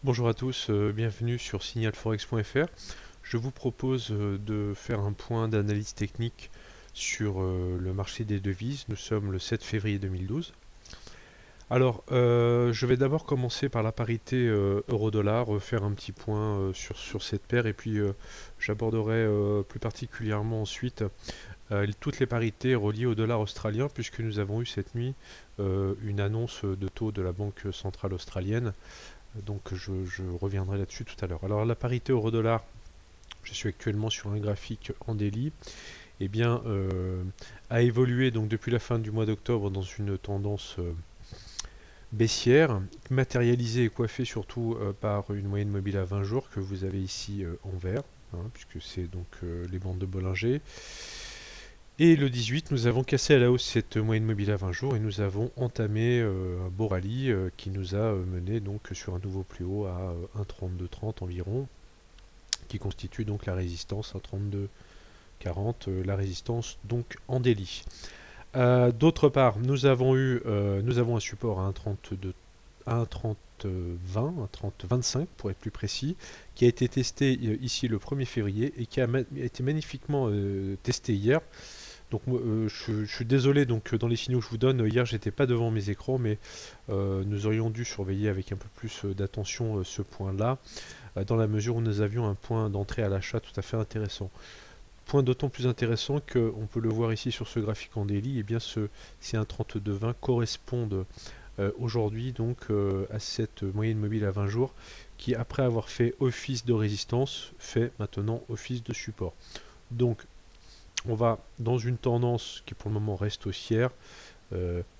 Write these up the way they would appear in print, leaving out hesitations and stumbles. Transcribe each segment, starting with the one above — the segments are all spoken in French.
Bonjour à tous, bienvenue sur signalforex.fr. Je vous propose de faire un point d'analyse technique sur le marché des devises. Nous sommes le 7 février 2012. Alors, je vais d'abord commencer par la parité euro-dollar, faire un petit point sur cette paire, et puis j'aborderai plus particulièrement ensuite toutes les parités reliées au dollar australien, puisque nous avons eu cette nuit une annonce de taux de la Banque centrale australienne. Donc je reviendrai là-dessus tout à l'heure. Alors la parité euro-dollar, je suis actuellement sur un graphique en daily, et bien, a évolué donc depuis la fin du mois d'octobre dans une tendance baissière, matérialisée et coiffée surtout par une moyenne mobile à 20 jours que vous avez ici en vert, puisque c'est donc les bandes de Bollinger. Et le 18, nous avons cassé à la hausse cette moyenne mobile à 20 jours et nous avons entamé un beau rallye qui nous a mené donc sur un nouveau plus haut à 1,3230 environ, qui constitue donc la résistance à 32,40, la résistance donc en daily. D'autre part, nous avons un support à 1,32, à 1,3020, 1,3025 pour être plus précis, qui a été testé ici le 1er février et qui a été magnifiquement testé hier. Donc je suis désolé, donc dans les signaux que je vous donne, hier j'étais pas devant mes écrans, mais nous aurions dû surveiller avec un peu plus d'attention ce point-là, dans la mesure où nous avions un point d'entrée à l'achat tout à fait intéressant. Point d'autant plus intéressant qu'on peut le voir ici sur ce graphique en daily, et bien ces 1,3220 correspondent aujourd'hui donc à cette moyenne mobile à 20 jours qui, après avoir fait office de résistance, fait maintenant office de support. Donc on va dans une tendance qui pour le moment reste haussière.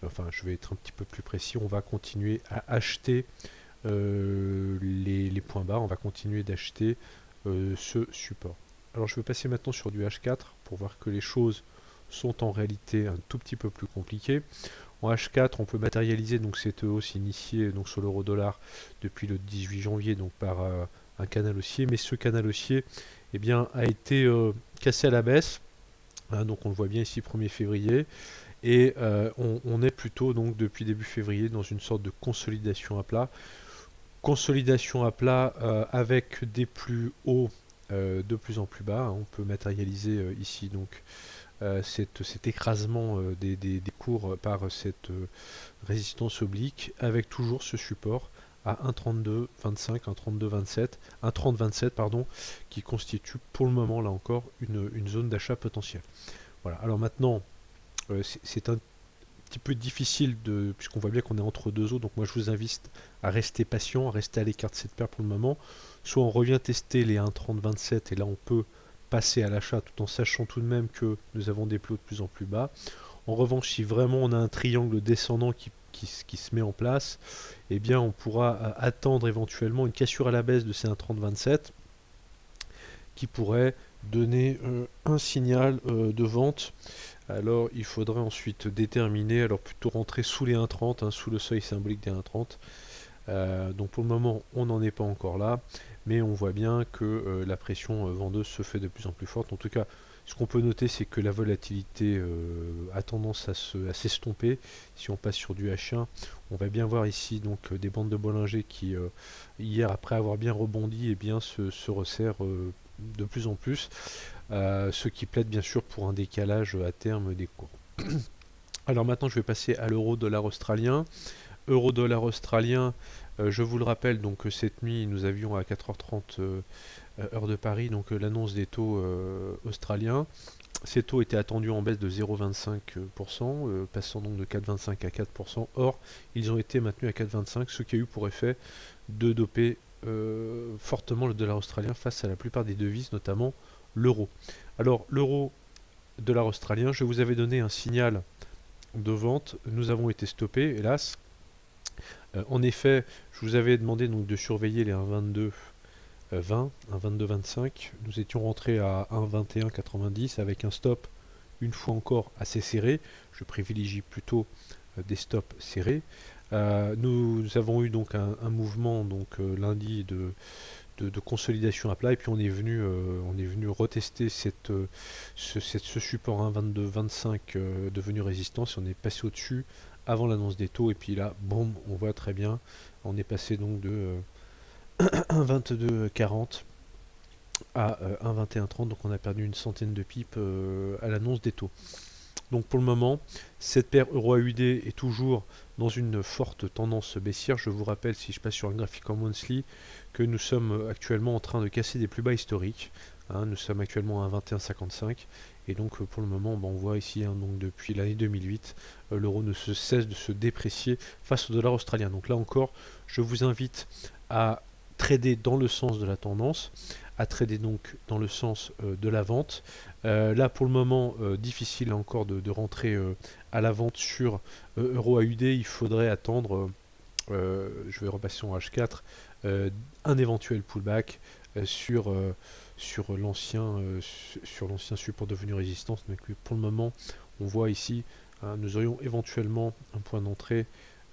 Enfin, je vais être un petit peu plus précis, on va continuer à acheter les points bas, on va continuer d'acheter ce support. Alors je vais passer maintenant sur du H4 pour voir que les choses sont en réalité un tout petit peu plus compliquées. En H4, on peut matérialiser donc cette hausse initiée donc sur l'euro dollar depuis le 18 janvier donc par un canal haussier, mais ce canal haussier eh bien, a été cassé à la baisse. Donc on le voit bien ici 1er février, et on est plutôt donc depuis début février dans une sorte de consolidation à plat. Consolidation à plat avec des plus hauts de plus en plus bas. On peut matérialiser ici donc cet écrasement des cours par cette résistance oblique, avec toujours ce support à 1,3225, 1,3227, 1,3027 pardon, qui constitue pour le moment là encore une zone d'achat potentielle. Voilà. Alors maintenant, c'est un petit peu difficile puisqu'on voit bien qu'on est entre deux eaux, donc moi je vous invite à rester patient, à rester à l'écart de cette paire pour le moment. Soit on revient tester les 1,3027 et là on peut passer à l'achat tout en sachant tout de même que nous avons des plots de plus en plus bas. En revanche, si vraiment on a un triangle descendant qui se met en place, eh bien on pourra attendre éventuellement une cassure à la baisse de ces 1,3027 qui pourrait donner un signal de vente. Alors il faudrait ensuite déterminer, alors plutôt rentrer sous les 1,30, sous le seuil symbolique des 1,30. Donc pour le moment on n'en est pas encore là, mais on voit bien que la pression vendeuse se fait de plus en plus forte. En tout cas, ce qu'on peut noter, c'est que la volatilité a tendance à s'estomper. Si on passe sur du H1, on va bien voir ici donc des bandes de Bollinger qui hier, après avoir bien rebondi, se resserrent de plus en plus, ce qui plaide bien sûr pour un décalage à terme des cours. Alors maintenant je vais passer à l'euro dollar australien. Euro dollar australien, je vous le rappelle, donc cette nuit nous avions à 4h30 heure de Paris donc l'annonce des taux australiens. Ces taux étaient attendus en baisse de 0,25%, passant donc de 4,25 à 4%. Or, ils ont été maintenus à 4,25, ce qui a eu pour effet de doper fortement le dollar australien face à la plupart des devises, notamment l'euro. Alors, l'euro dollar australien, je vous avais donné un signal de vente, nous avons été stoppés, hélas. En effet, je vous avais demandé donc de surveiller les 1,22 20, 1,2225. Nous étions rentrés à 1,2190 avec un stop une fois encore assez serré. Je privilégie plutôt des stops serrés. Nous avons eu donc un mouvement donc lundi de consolidation à plat, et puis on est venu retester ce support 1,2225 devenu résistance, et on est passé au-dessus avant l'annonce des taux, et puis là, boum, on voit très bien, on est passé donc de 1,2240 à 1,2130, donc on a perdu une centaine de pips à l'annonce des taux. Donc pour le moment, cette paire Euro-AUD est toujours dans une forte tendance baissière. Je vous rappelle, si je passe sur un graphique en monthly, que nous sommes actuellement en train de casser des plus bas historiques. Nous sommes actuellement à 21,55 et donc pour le moment on voit ici donc depuis l'année 2008 l'euro ne cesse de se déprécier face au dollar australien. Donc là encore je vous invite à trader dans le sens de la tendance, à trader donc dans le sens de la vente. Là pour le moment difficile encore de rentrer à la vente sur Euro-AUD. Il faudrait attendre, je vais repasser en H4, un éventuel pullback sur l'ancien support devenu résistance. Donc pour le moment on voit ici nous aurions éventuellement un point d'entrée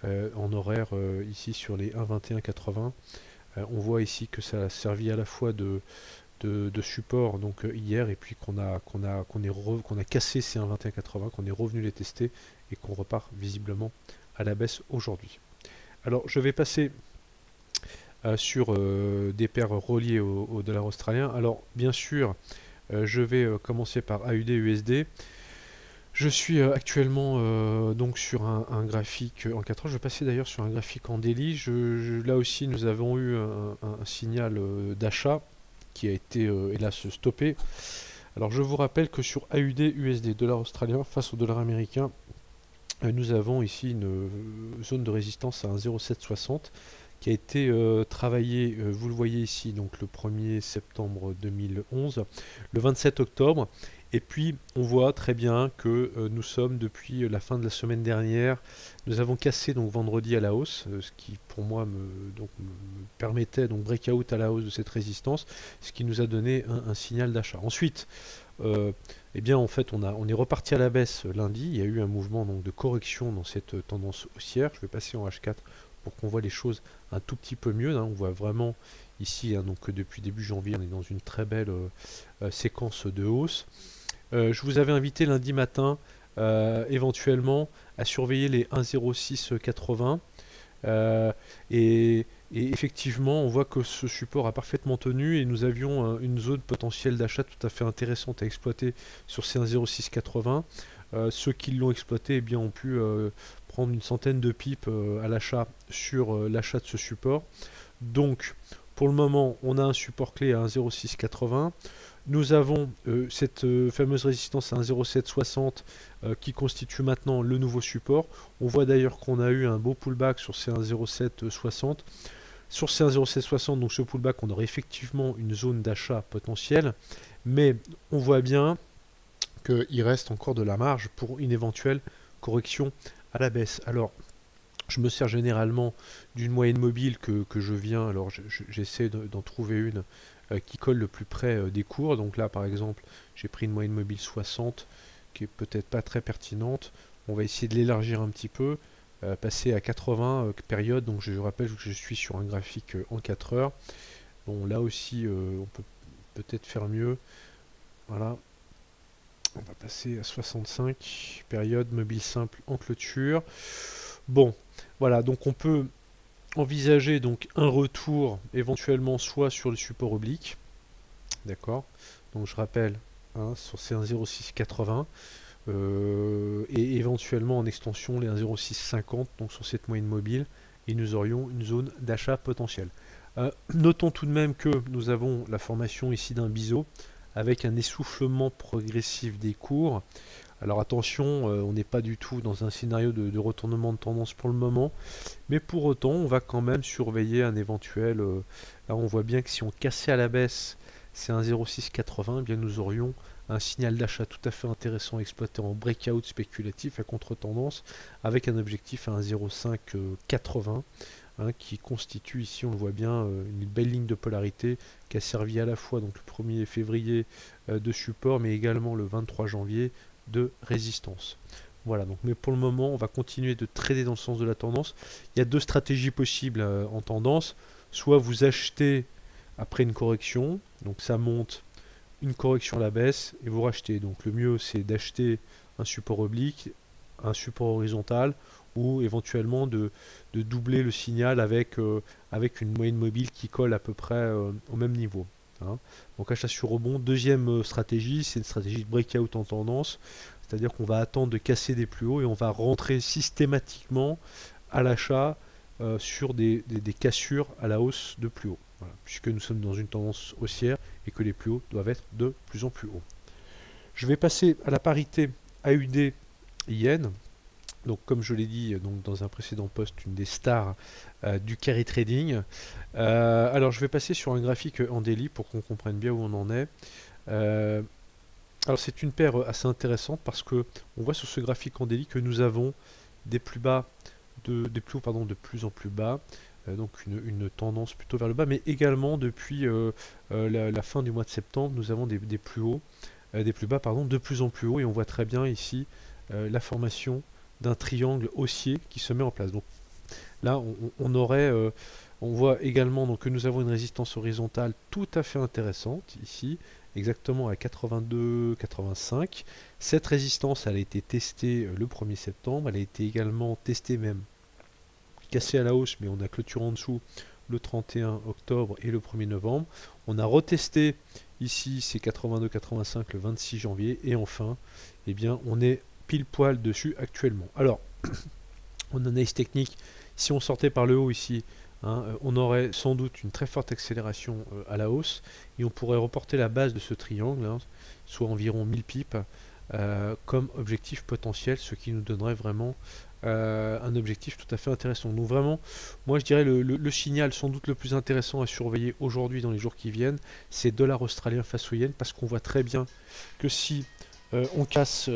en horaire ici sur les 1,2180. On voit ici que ça a servi à la fois de support donc hier, et puis qu'on a cassé ces 1,2180, qu'on est revenu les tester et qu'on repart visiblement à la baisse aujourd'hui. Alors je vais passer sur des paires reliées au dollar australien. Alors bien sûr je vais commencer par AUD USD. Je suis actuellement donc sur un graphique en 4 heures. Je vais passer d'ailleurs sur un graphique en daily. Là aussi nous avons eu un signal d'achat qui a été hélas stoppé. Alors je vous rappelle que sur AUD USD, dollar australien face au dollar américain, nous avons ici une zone de résistance à 1,0760 qui a été travaillée, vous le voyez ici, donc le 1er septembre 2011, le 27 octobre, et puis on voit très bien que nous sommes depuis la fin de la semaine dernière, nous avons cassé donc vendredi à la hausse, ce qui pour moi me permettait donc breakout à la hausse de cette résistance, ce qui nous a donné un signal d'achat. Ensuite, eh bien en fait on est reparti à la baisse lundi. Il y a eu un mouvement donc de correction dans cette tendance haussière. Je vais passer en H4 pour qu'on voit les choses un tout petit peu mieux. On voit vraiment ici donc que depuis début janvier on est dans une très belle séquence de hausse. Je vous avais invité lundi matin éventuellement à surveiller les 1,0680 et effectivement, on voit que ce support a parfaitement tenu et nous avions une zone potentielle d'achat tout à fait intéressante à exploiter sur ces 1,0680. Ceux qui l'ont exploité eh bien, ont pu prendre une centaine de pips à l'achat sur l'achat de ce support. Donc, pour le moment, on a un support clé à 1,0680. Nous avons cette fameuse résistance à 1,0760 qui constitue maintenant le nouveau support. On voit d'ailleurs qu'on a eu un beau pullback sur ces 1,0760. Sur ces 1,0760, donc ce pullback, on aurait effectivement une zone d'achat potentielle, mais on voit bien qu'il reste encore de la marge pour une éventuelle correction à la baisse. Alors, je me sers généralement d'une moyenne mobile que je viens, alors j'essaie d'en trouver une qui colle le plus près des cours. Donc là par exemple j'ai pris une moyenne mobile 60 qui est peut-être pas très pertinente. On va essayer de l'élargir un petit peu, passer à 80 périodes. Donc je rappelle que je suis sur un graphique en 4 heures. Bon là aussi on peut peut-être faire mieux. Voilà. On va passer à 65 période mobile simple en clôture. Bon, voilà, donc on peut envisager donc un retour éventuellement soit sur le support oblique, d'accord, donc je rappelle sur ces 1,0680 et éventuellement en extension les 1,0650 donc sur cette moyenne mobile, et nous aurions une zone d'achat potentielle. Notons tout de même que nous avons la formation ici d'un biseau avec un essoufflement progressif des cours. Alors attention, on n'est pas du tout dans un scénario de retournement de tendance pour le moment, mais pour autant on va quand même surveiller un éventuel, là on voit bien que si on cassait à la baisse c'est 1,0680, eh bien nous aurions un signal d'achat tout à fait intéressant à exploiter en breakout spéculatif à contre-tendance avec un objectif à 1,0580 qui constitue ici, on le voit bien, une belle ligne de polarité qui a servi à la fois donc le 1er février de support mais également le 23 janvier de résistance. Voilà, donc mais pour le moment on va continuer de trader dans le sens de la tendance. Il y a deux stratégies possibles en tendance. Soit vous achetez après une correction, donc ça monte, une correction à la baisse et vous rachetez. Donc le mieux c'est d'acheter un support oblique, un support horizontal. ou éventuellement de doubler le signal avec, avec une moyenne mobile qui colle à peu près au même niveau. Hein. Donc achat sur rebond. Deuxième stratégie, c'est une stratégie de breakout en tendance, c'est-à-dire qu'on va attendre de casser des plus hauts et on va rentrer systématiquement à l'achat sur des cassures à la hausse de plus haut. Voilà, puisque nous sommes dans une tendance haussière et que les plus hauts doivent être de plus en plus hauts. Je vais passer à la parité AUD yen. Donc comme je l'ai dit donc, dans un précédent post, une des stars du carry trading. Alors je vais passer sur un graphique en daily pour qu'on comprenne bien où on en est. Alors c'est une paire assez intéressante parce que on voit sur ce graphique en daily que nous avons des plus bas, des plus hauts pardon, de plus en plus bas. Donc une tendance plutôt vers le bas, mais également depuis la fin du mois de septembre, nous avons des plus hauts, des plus bas pardon, de plus en plus haut, et on voit très bien ici la formation d'un triangle haussier qui se met en place. Donc là, on voit également donc, que nous avons une résistance horizontale tout à fait intéressante ici, exactement à 82,85. Cette résistance, elle a été testée le 1er septembre, elle a été également testée même cassée à la hausse, mais on a clôturé en dessous le 31 octobre et le 1er novembre. On a retesté ici ces 82,85 le 26 janvier, et enfin, eh bien, on est pile poil dessus actuellement. Alors, en analyse technique, si on sortait par le haut ici, hein, on aurait sans doute une très forte accélération à la hausse, et on pourrait reporter la base de ce triangle, hein, soit environ 1000 pips, comme objectif potentiel, ce qui nous donnerait vraiment un objectif tout à fait intéressant. Donc vraiment, moi je dirais le signal sans doute le plus intéressant à surveiller aujourd'hui dans les jours qui viennent, c'est dollar australien face au yen, parce qu'on voit très bien que si on casse